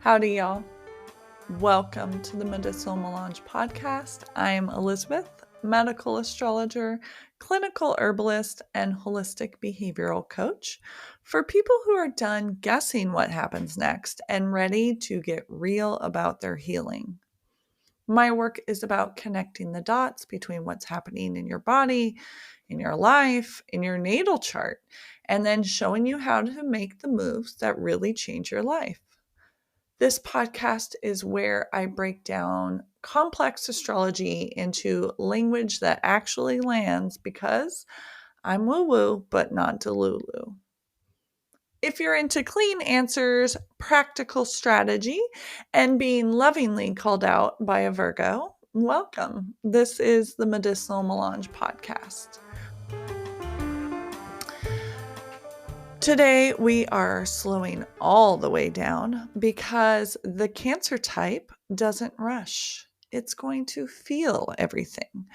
Howdy, y'all. Welcome to the Medicinal Melange podcast. I am Elizabeth, medical astrologer, clinical herbalist, and holistic behavioral coach for people who are done guessing what happens next and ready to get real about their healing. My work is about connecting the dots between what's happening in your body, in your life, in your natal chart, and then showing you how to make the moves that really change your life. This podcast is where I break down complex astrology into language that actually lands because I'm woo-woo, but not delulu. If you're into clean answers, practical strategy, and being lovingly called out by a Virgo, welcome. This is the Medicinal Melange podcast. Today, we are slowing all the way down because the Cancer type doesn't rush. It's going to feel everything.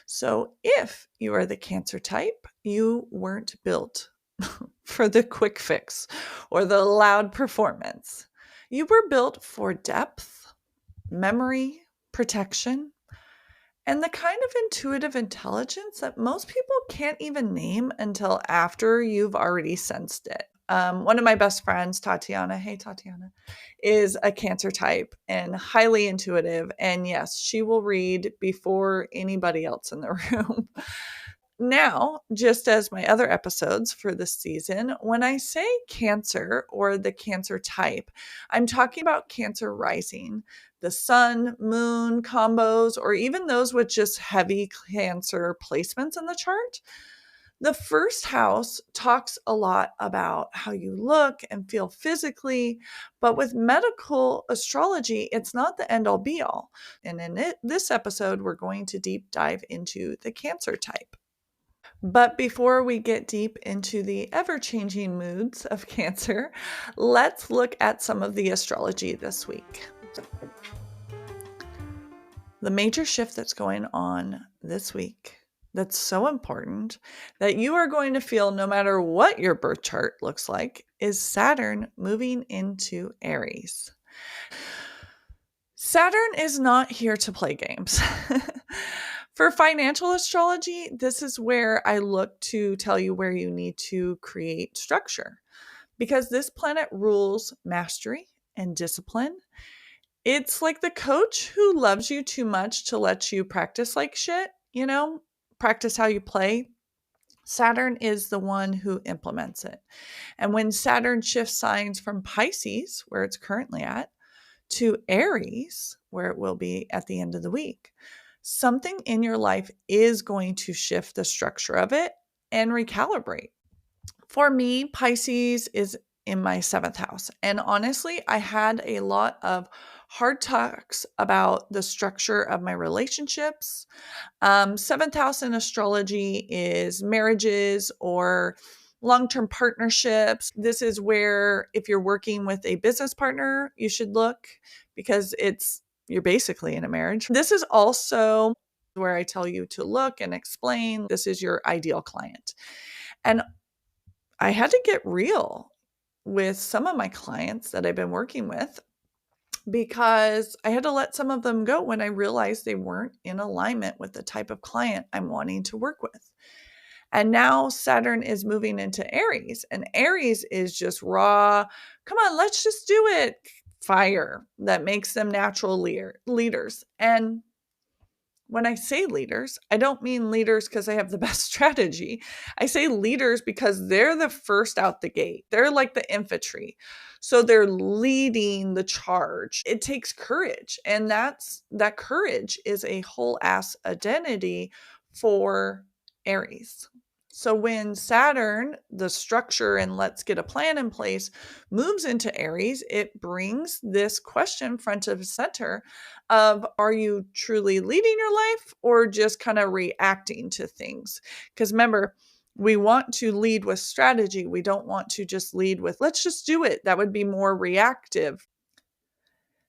So if you are the Cancer type, you weren't built for the quick fix or the loud performance. You were built for depth, memory, protection, and the kind of intuitive intelligence that most people can't even name until after you've already sensed it. One of my best friends, Tatiana, hey Tatiana, is a Cancer type and highly intuitive. And yes, she will read before anybody else in the room. Now, just as my other episodes for this season, when I say Cancer or the Cancer type, I'm talking about Cancer rising, the sun, moon combos, or even those with just heavy Cancer placements in the chart. The first house talks a lot about how you look and feel physically, but with medical astrology, it's not the end all be all. And in this episode, we're going to deep dive into the Cancer type. But before we get deep into the ever-changing moods of Cancer, let's look at some of the astrology this week. The major shift that's going on this week that's so important that you are going to feel no matter what your birth chart looks like is Saturn moving into Aries. Saturn is not here to play games. For financial astrology, this is where I look to tell you where you need to create structure because this planet rules mastery and discipline. It's like the coach who loves you too much to let you practice like shit, practice how you play. Saturn is the one who implements it. And when Saturn shifts signs from Pisces, where it's currently at, to Aries, where it will be at the end of the week, something in your life is going to shift the structure of it and recalibrate. For me, Pisces is in my 7th house. And honestly, I had a lot of hard talks about the structure of my relationships. 7th house in astrology is marriages or long-term partnerships. This is where if you're working with a business partner, you should look because you're basically in a marriage. This is also where I tell you to look and explain this is your ideal client. And I had to get real with some of my clients that I've been working with because I had to let some of them go when I realized they weren't in alignment with the type of client I'm wanting to work with. And now Saturn is moving into Aries, and Aries is just raw, come on, let's just do it, fire that makes them natural leaders. And when I say leaders, I don't mean leaders because they have the best strategy. I say leaders because they're the first out the gate. They're like the infantry. So they're leading the charge. It takes courage. And that courage is a whole ass identity for Aries. So when Saturn, the structure and let's get a plan in place, moves into Aries, it brings this question front of center of, are you truly leading your life or just kind of reacting to things? Because remember, we want to lead with strategy. We don't want to just lead with, let's just do it. That would be more reactive.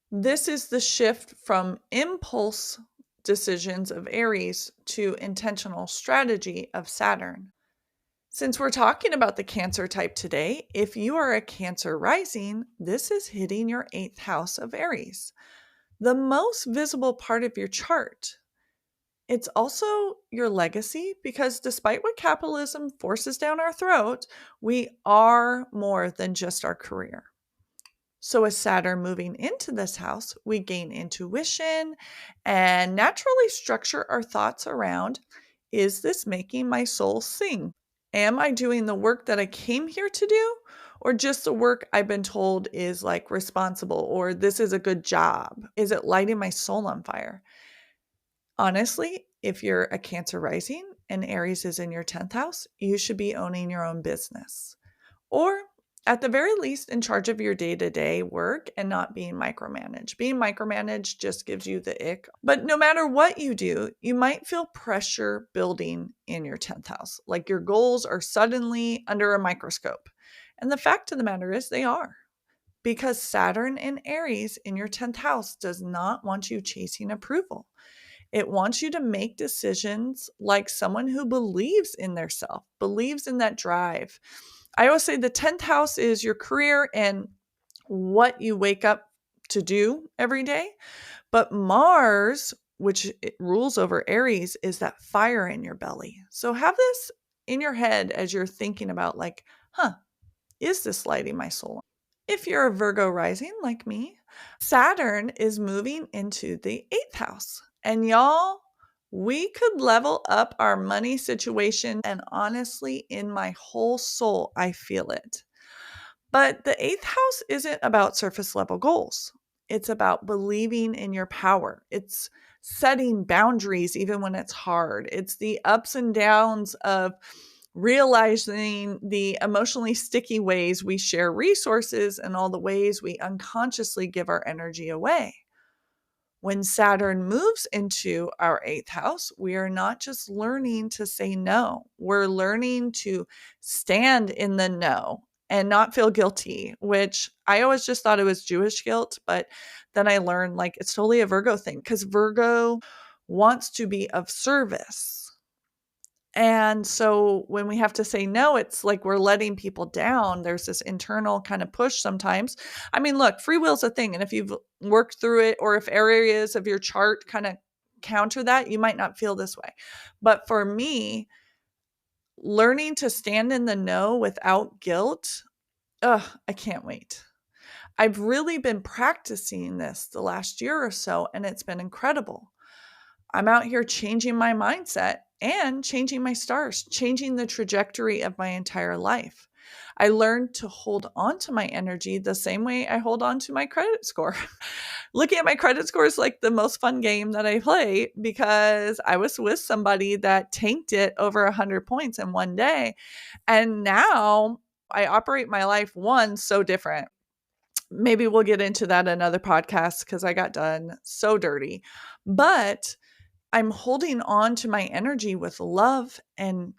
This is the shift from impulse decisions of Aries to intentional strategy of Saturn. Since we're talking about the Cancer type today, if you are a Cancer rising, this is hitting your 8th house of Aries, the most visible part of your chart. It's also your legacy because despite what capitalism forces down our throat, we are more than just our career. So, with Saturn moving into this house, we gain intuition and naturally structure our thoughts around, is this making my soul sing? Am I doing the work that I came here to do? Or just the work I've been told is like responsible, or this is a good job? Is it lighting my soul on fire? Honestly, if you're a Cancer rising and Aries is in your 10th house, you should be owning your own business. Or at the very least, in charge of your day-to-day work and not being micromanaged. Being micromanaged just gives you the ick. But no matter what you do, you might feel pressure building in your 10th house, like your goals are suddenly under a microscope. And the fact of the matter is they are. Because Saturn in Aries in your 10th house does not want you chasing approval. It wants you to make decisions like someone who believes in their self, believes in that drive. I always say the 10th house is your career and what you wake up to do every day. But Mars, which rules over Aries, is that fire in your belly. So have this in your head as you're thinking about, like, is this lighting my soul? If you're a Virgo rising like me, Saturn is moving into the 8th house. And y'all, we could level up our money situation. And honestly, in my whole soul, I feel it. But the 8th house isn't about surface level goals. It's about believing in your power. It's setting boundaries even when it's hard. It's the ups and downs of realizing the emotionally sticky ways we share resources and all the ways we unconsciously give our energy away. When Saturn moves into our 8th house, we are not just learning to say no, we're learning to stand in the no and not feel guilty, which I always just thought it was Jewish guilt. But then I learned like it's totally a Virgo thing because Virgo wants to be of service. And so when we have to say no, it's like we're letting people down. There's this internal kind of push sometimes. I mean, look, free will is a thing. And if you've worked through it, or if areas of your chart kind of counter that, you might not feel this way. But for me, learning to stand in the no without guilt, I can't wait. I've really been practicing this the last year or so, and it's been incredible. I'm out here changing my mindset and changing my stars, changing the trajectory of my entire life. I learned to hold on to my energy the same way I hold on to my credit score. Looking at my credit score is like the most fun game that I play because I was with somebody that tanked it over 100 points in one day. And now I operate my life so different. Maybe we'll get into that in another podcast because I got done so dirty. But I'm holding on to my energy with love and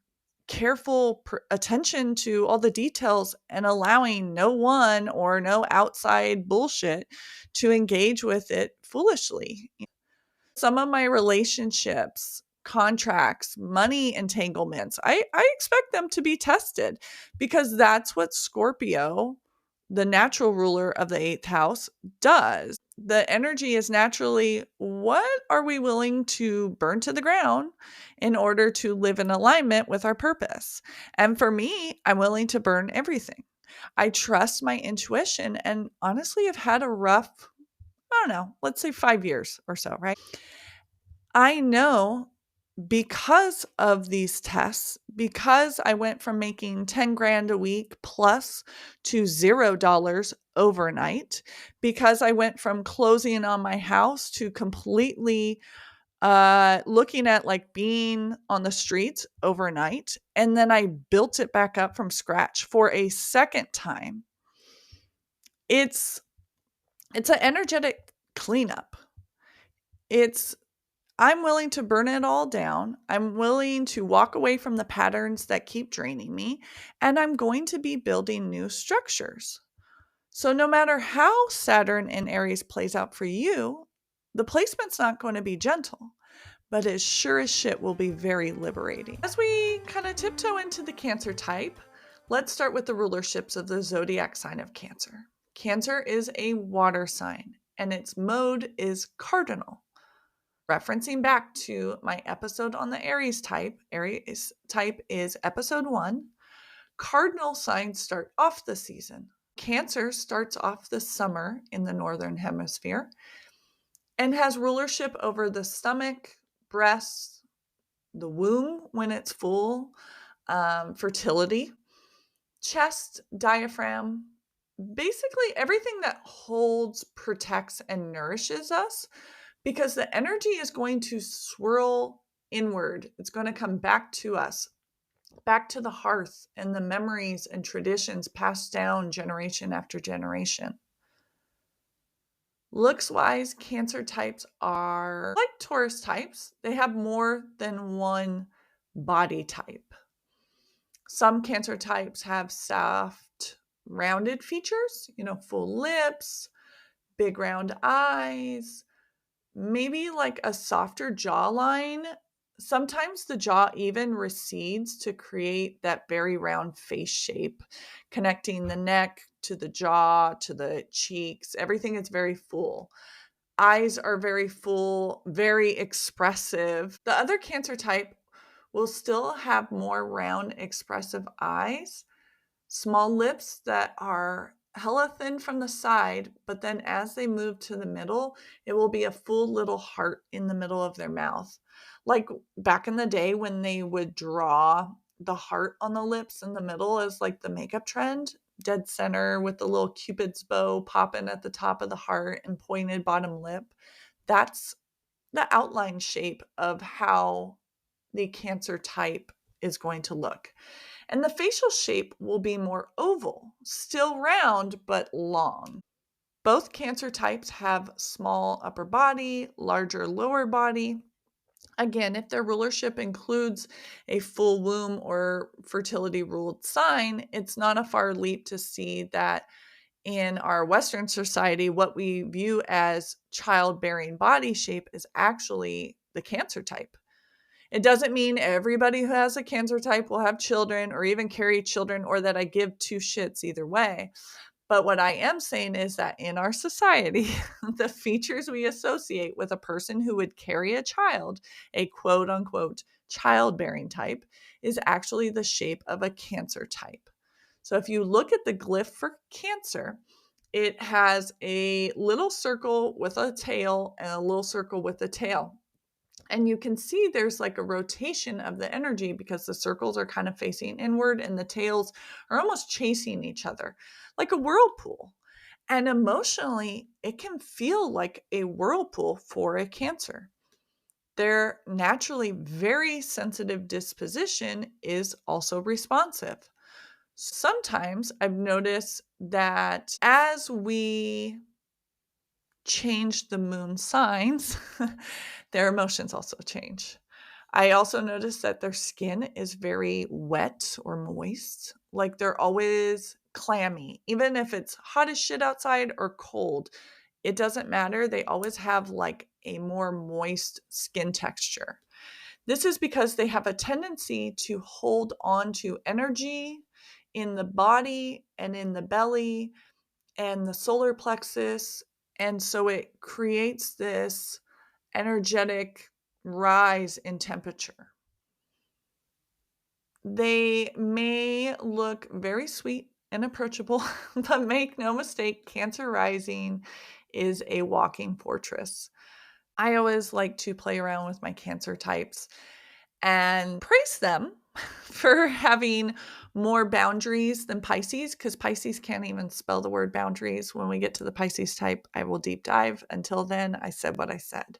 careful attention to all the details and allowing no one or no outside bullshit to engage with it foolishly. Some of my relationships, contracts, money entanglements, I expect them to be tested because that's what Scorpio, the natural ruler of the 8th house, does. The energy is naturally, what are we willing to burn to the ground in order to live in alignment with our purpose? And for me, I'm willing to burn everything. I trust my intuition and honestly have had a rough, I don't know, let's say 5 years or so, right? I know because of these tests, because I went from making 10 grand a week plus to $0 overnight, because I went from closing on my house to completely looking at like being on the streets overnight. And then I built it back up from scratch for a second time. It's an energetic cleanup. I'm willing to burn it all down. I'm willing to walk away from the patterns that keep draining me, and I'm going to be building new structures. So no matter how Saturn in Aries plays out for you, the placement's not going to be gentle. but it sure as shit will be very liberating. As we kind of tiptoe into the Cancer type, let's start with the rulerships of the zodiac sign of Cancer. Cancer is a water sign, and its mode is cardinal. Referencing back to my episode on the Aries type is episode 1. Cardinal signs start off the season. Cancer starts off the summer in the northern hemisphere and has rulership over the stomach, breasts, the womb when it's full, fertility, chest, diaphragm, basically everything that holds, protects, and nourishes us, because the energy is going to swirl inward. It's going to come back to us, back to the hearth and the memories and traditions passed down generation after generation. Looks-wise, Cancer types are like Taurus types. They have more than one body type. Some Cancer types have soft, rounded features, full lips, big round eyes, maybe like a softer jawline. Sometimes the jaw even recedes to create that very round face shape, connecting the neck to the jaw, to the cheeks. Everything is very full. Eyes are very full, very expressive. The other Cancer type will still have more round, expressive eyes, small lips that are hella thin from the side, but then as they move to the middle, it will be a full little heart in the middle of their mouth. Like back in the day when they would draw the heart on the lips in the middle as like the makeup trend, dead center with the little Cupid's bow popping at the top of the heart and pointed bottom lip. That's the outline shape of how the Cancer type is going to look. And the facial shape will be more oval, still round, but long. Both Cancer types have small upper body, larger lower body. Again, if their rulership includes a full womb or fertility ruled sign, it's not a far leap to see that in our Western society, what we view as childbearing body shape is actually the Cancer type. It doesn't mean everybody who has a Cancer type will have children or even carry children, or that I give two shits either way. But what I am saying is that in our society, the features we associate with a person who would carry a child, a quote unquote childbearing type, is actually the shape of a Cancer type. So if you look at the glyph for Cancer, it has a little circle with a tail and a little circle with a tail. And you can see there's like a rotation of the energy because the circles are kind of facing inward and the tails are almost chasing each other like a whirlpool. And emotionally, it can feel like a whirlpool for a Cancer. Their naturally very sensitive disposition is also responsive. Sometimes I've noticed that as we change the moon signs, their emotions also change. I also noticed that their skin is very wet or moist. Like they're always clammy. Even if it's hot as shit outside or cold, it doesn't matter. They always have like a more moist skin texture. This is because they have a tendency to hold on to energy in the body and in the belly and the solar plexus. And so it creates this energetic rise in temperature. They may look very sweet and approachable, but make no mistake, Cancer rising is a walking fortress. I always like to play around with my Cancer types and praise them for having more boundaries than Pisces, because Pisces can't even spell the word boundaries. When we get to the Pisces type, I will deep dive. Until then, I said what I said.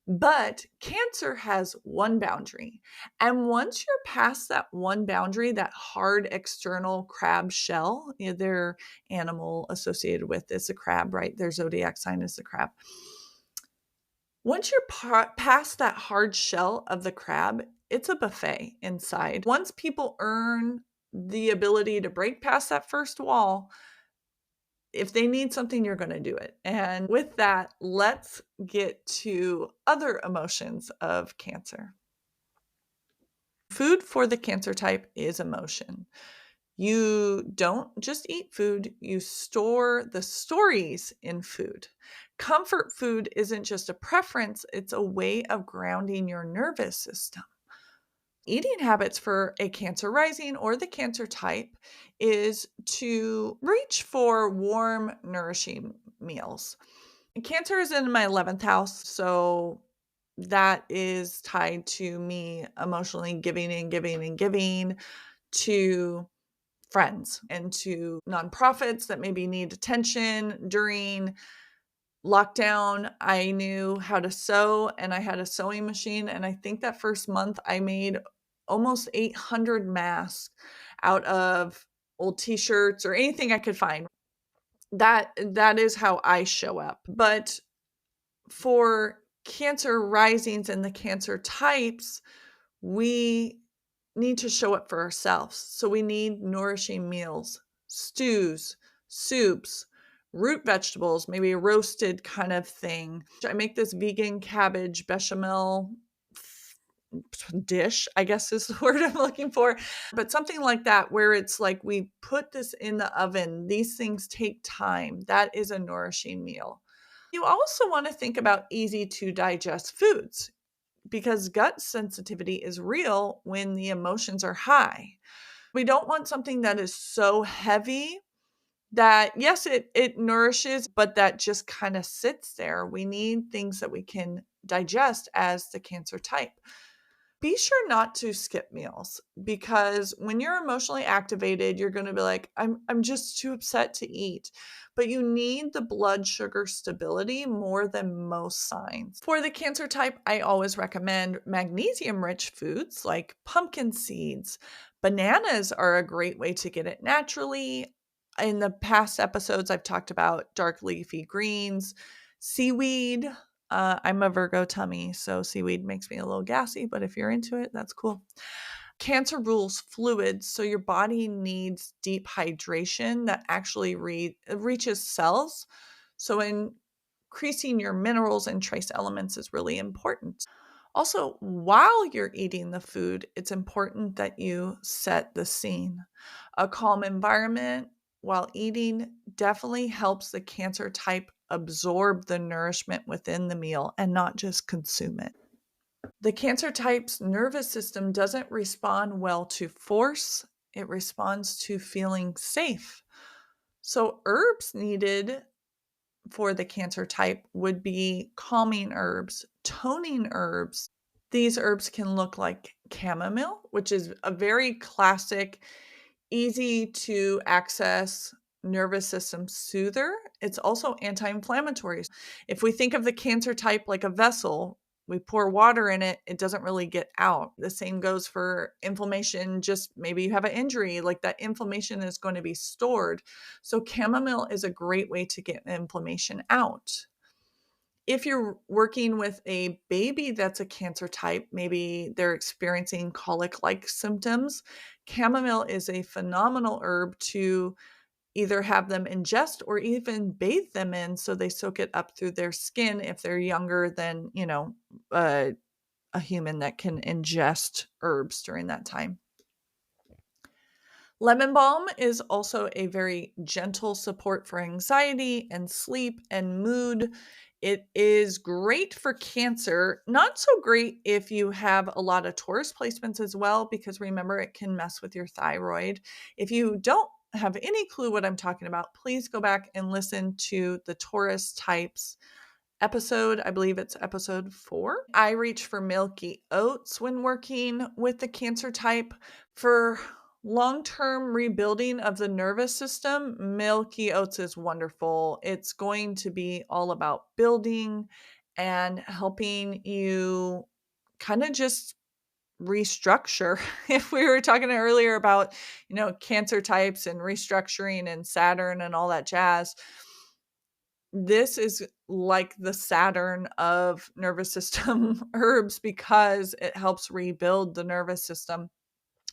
But Cancer has one boundary. And once you're past that one boundary, that hard external crab shell, their animal associated with is a crab, right? Their zodiac sign is the crab. Once you're past that hard shell of the crab, it's a buffet inside. Once people earn the ability to break past that first wall, If they need something, you're going to do it. And with that, let's get to other emotions of Cancer. Food for the Cancer type is emotion. You don't just eat food, you store the stories in food. Comfort food isn't just a preference, it's a way of grounding your nervous system. Eating habits for a Cancer rising or the Cancer type is to reach for warm, nourishing meals. Cancer is in my 11th house, so that is tied to me emotionally giving and giving and giving to friends and to nonprofits that maybe need attention. During lockdown, I knew how to sew and I had a sewing machine. And I think that first month I made almost 800 masks out of old t-shirts or anything I could find. That is how I show up. But for Cancer risings and the Cancer types, we need to show up for ourselves. So we need nourishing meals, stews, soups, root vegetables, maybe a roasted kind of thing. I make this vegan cabbage bechamel dish, I guess is the word I'm looking for, but something like that where it's like we put this in the oven. These things take time. That is a nourishing meal. You also want to think about easy to digest foods because gut sensitivity is real when the emotions are high. We don't want something that is so heavy that, yes, it nourishes, but that just kind of sits there. We need things that we can digest as the Cancer type. Be sure not to skip meals because when you're emotionally activated, you're going to be like, I'm just too upset to eat. But you need the blood sugar stability more than most signs. For the Cancer type, I always recommend magnesium-rich foods like pumpkin seeds. Bananas are a great way to get it naturally. In the past episodes, I've talked about dark leafy greens, seaweed. I'm a Virgo tummy, so seaweed makes me a little gassy, but if you're into it, that's cool. Cancer rules fluids, so your body needs deep hydration that actually reaches cells. So increasing your minerals and trace elements is really important. Also, while you're eating the food, it's important that you set the scene. A calm environment while eating definitely helps the Cancer type absorb the nourishment within the meal and not just consume it. The Cancer type's nervous system doesn't respond well to force, it responds to feeling safe. So, herbs needed for the Cancer type would be calming herbs, toning herbs. These herbs can look like chamomile, which is a very classic, easy to access nervous system soother. It's also anti-inflammatory. If we think of the Cancer type like a vessel, we pour water in it, it doesn't really get out. The same goes for inflammation. Just maybe you have an injury, like that inflammation is going to be stored. So chamomile is a great way to get inflammation out. If you're working with a baby that's a Cancer type, maybe they're experiencing colic-like symptoms, chamomile is a phenomenal herb to either have them ingest or even bathe them in so they soak it up through their skin if they're younger than, a human that can ingest herbs during that time. Lemon balm is also a very gentle support for anxiety and sleep and mood. It is great for Cancer, not so great if you have a lot of Taurus placements as well, because remember, it can mess with your thyroid. If you don't have any clue what I'm talking about, please go back and listen to the Taurus types episode. I believe it's episode 4. I reach for milky oats when working with the Cancer type. For long-term rebuilding of the nervous system, milky oats is wonderful. It's going to be all about building and helping you kind of just restructure. If we were talking earlier about, Cancer types and restructuring and Saturn and all that jazz, this is like the Saturn of nervous system herbs because it helps rebuild the nervous system.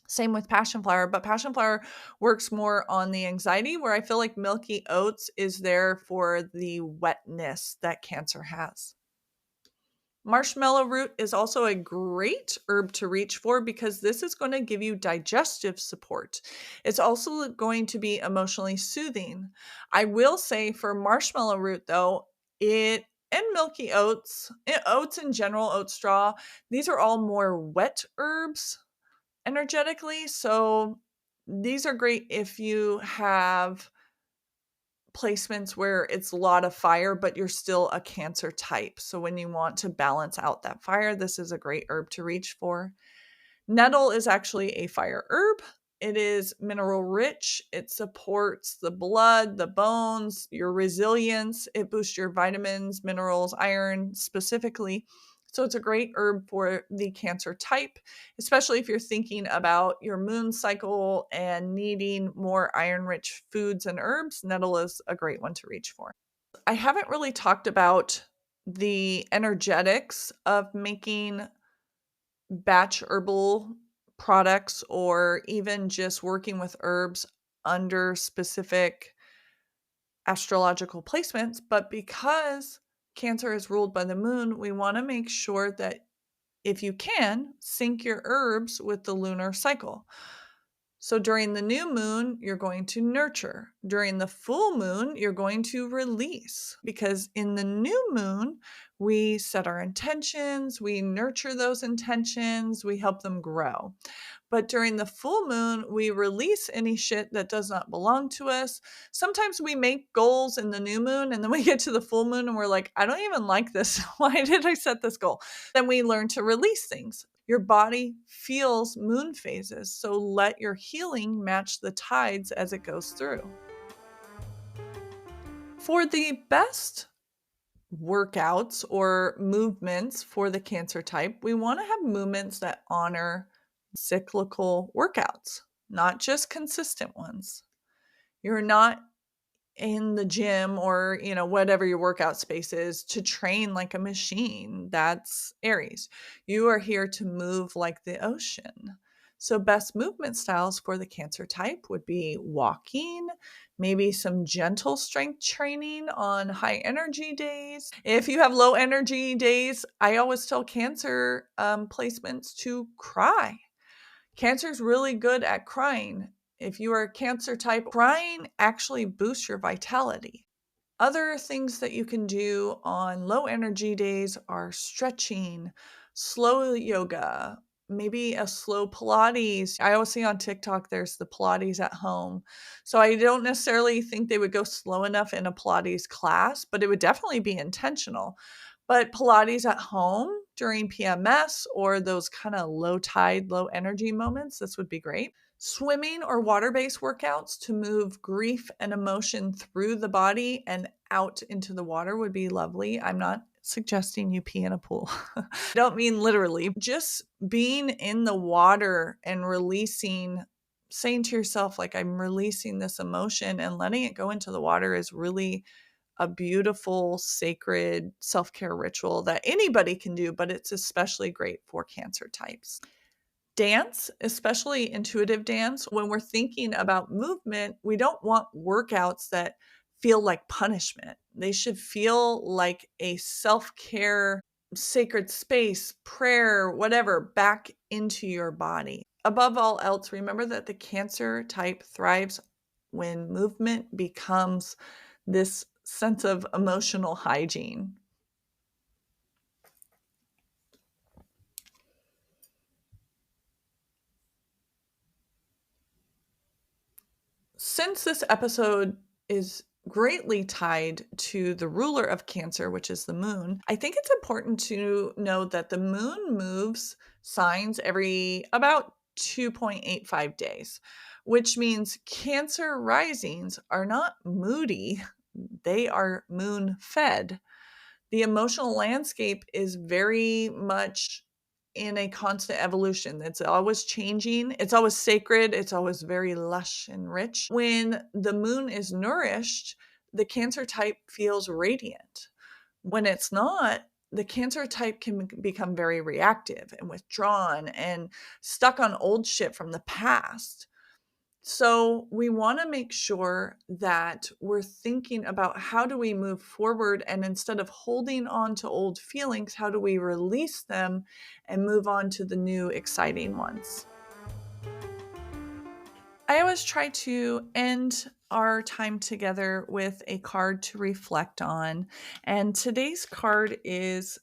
Same with passion flower, but passion flower works more on the anxiety, where I feel like milky oats is there for the wetness that Cancer has. Marshmallow root is also a great herb to reach for because this is going to give you digestive support. It's also going to be emotionally soothing. I will say for marshmallow root though, it and milky oats, oats in general, oat straw, these are all more wet herbs energetically. So these are great if you have placements where it's a lot of fire, but you're still a Cancer type. So when you want to balance out that fire, this is a great herb to reach for. Nettle is actually a fire herb. It is mineral rich. It supports the blood, the bones, your resilience. It boosts your vitamins, minerals, iron specifically. So it's a great herb for the Cancer type, especially if you're thinking about your moon cycle and needing more iron rich foods and herbs. Nettle is a great one to reach for. I haven't really talked about the energetics of making batch herbal products or even just working with herbs under specific astrological placements. But because Cancer is ruled by the moon, we want to make sure that if you can, sync your herbs with the lunar cycle. So during the new moon, you're going to nurture. During the full moon, you're going to release. Because in the new moon, we set our intentions, we nurture those intentions, we help them grow. But during the full moon, we release any shit that does not belong to us. Sometimes we make goals in the new moon and then we get to the full moon and we're like, I don't even like this. Why did I set this goal? Then we learn to release things. Your body feels moon phases, so let your healing match the tides as it goes through. For the best workouts or movements for the Cancer type, we want to have movements that honor cyclical workouts, not just consistent ones. You're not in the gym or, whatever your workout space is to train like a machine. That's Aries. You are here to move like the ocean. So best movement styles for the Cancer type would be walking, maybe some gentle strength training on high energy days. If you have low energy days, I always tell Cancer placements to cry. Cancer is really good at crying. If you are a Cancer type, crying actually boosts your vitality. Other things that you can do on low energy days are stretching, slow yoga, maybe a slow Pilates. I always see on TikTok there's the Pilates at home. So I don't necessarily think they would go slow enough in a Pilates class, but it would definitely be intentional. But Pilates at home during PMS or those kind of low tide, low energy moments, this would be great. Swimming or water-based workouts to move grief and emotion through the body and out into the water would be lovely. I'm not suggesting you pee in a pool. I don't mean literally. Just being in the water and releasing, saying to yourself, like, I'm releasing this emotion and letting it go into the water is really a beautiful, sacred self-care ritual that anybody can do, but it's especially great for Cancer types. Dance, especially intuitive dance, when we're thinking about movement, we don't want workouts that feel like punishment. They should feel like a self-care, sacred space, prayer, whatever, back into your body. Above all else, remember that the Cancer type thrives when movement becomes this sense of emotional hygiene. Since this episode is greatly tied to the ruler of Cancer, which is the moon, I think it's important to know that the moon moves signs every about 2.85 days, which means Cancer risings are not moody, they are moon fed. The emotional landscape is very much in a constant evolution. It's always changing. It's always sacred. It's always very lush and rich. When the moon is nourished, the Cancer type feels radiant. When it's not, the Cancer type can become very reactive and withdrawn and stuck on old shit from the past. So we want to make sure that we're thinking about how do we move forward, and instead of holding on to old feelings, how do we release them and move on to the new exciting ones? I always try to end our time together with a card to reflect on. And today's card is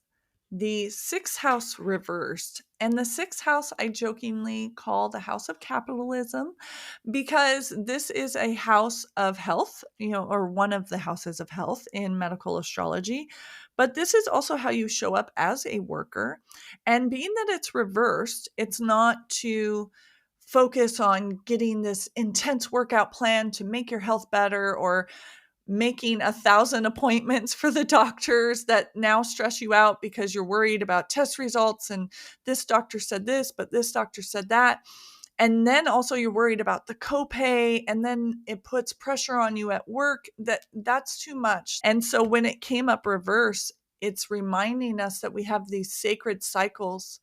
the sixth house reversed. And the sixth house, I jokingly call the house of capitalism, because this is a house of health, or one of the houses of health in medical astrology. But this is also how you show up as a worker. And being that it's reversed, it's not to focus on getting this intense workout plan to make your health better, or making 1,000 appointments for the doctors that now stress you out because you're worried about test results and this doctor said this, but this doctor said that. And then also you're worried about the copay, and then it puts pressure on you at work. That's too much. And so when it came up reverse, it's reminding us that we have these sacred cycles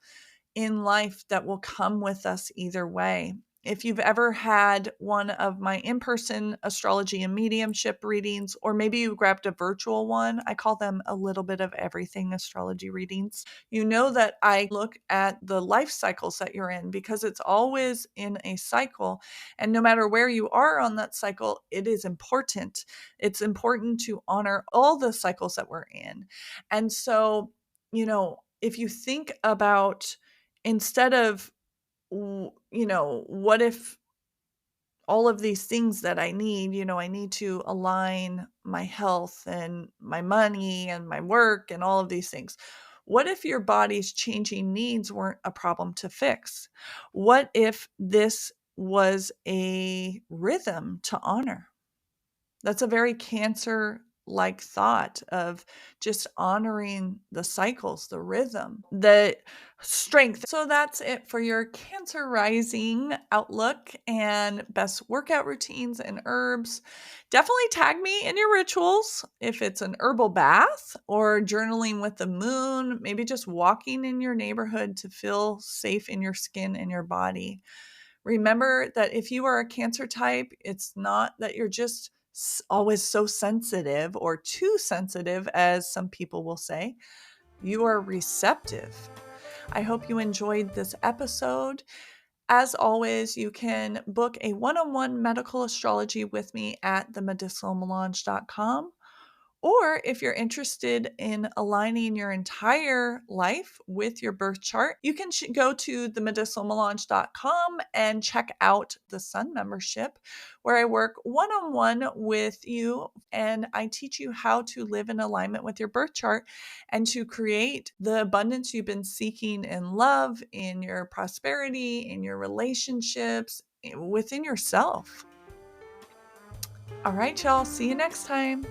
in life that will come with us either way. If you've ever had one of my in-person astrology and mediumship readings, or maybe you grabbed a virtual one, I call them a little bit of everything astrology readings. You know that I look at the life cycles that you're in, because it's always in a cycle. And no matter where you are on that cycle, it is important. It's important to honor all the cycles that we're in. And so, if you think about, instead of, what if all of these things that I need, I need to align my health and my money and my work and all of these things. What if your body's changing needs weren't a problem to fix? What if this was a rhythm to honor? That's a very Cancer like thought of just honoring the cycles, the rhythm, the strength. So that's it for your Cancer rising outlook and best workout routines and herbs. Definitely tag me in your rituals if it's an herbal bath or journaling with the moon, maybe just walking in your neighborhood to feel safe in your skin and your body. Remember that if you are a Cancer type, it's not that you're just always so sensitive or too sensitive, as some people will say. You are receptive. I hope you enjoyed this episode. As always, you can book a one-on-one medical astrology with me at themedicinalmelange.com. Or if you're interested in aligning your entire life with your birth chart, you can go to themedicinalmelange.com and check out the Sun membership, where I work one-on-one with you and I teach you how to live in alignment with your birth chart and to create the abundance you've been seeking in love, in your prosperity, in your relationships, within yourself. All right, y'all. See you next time.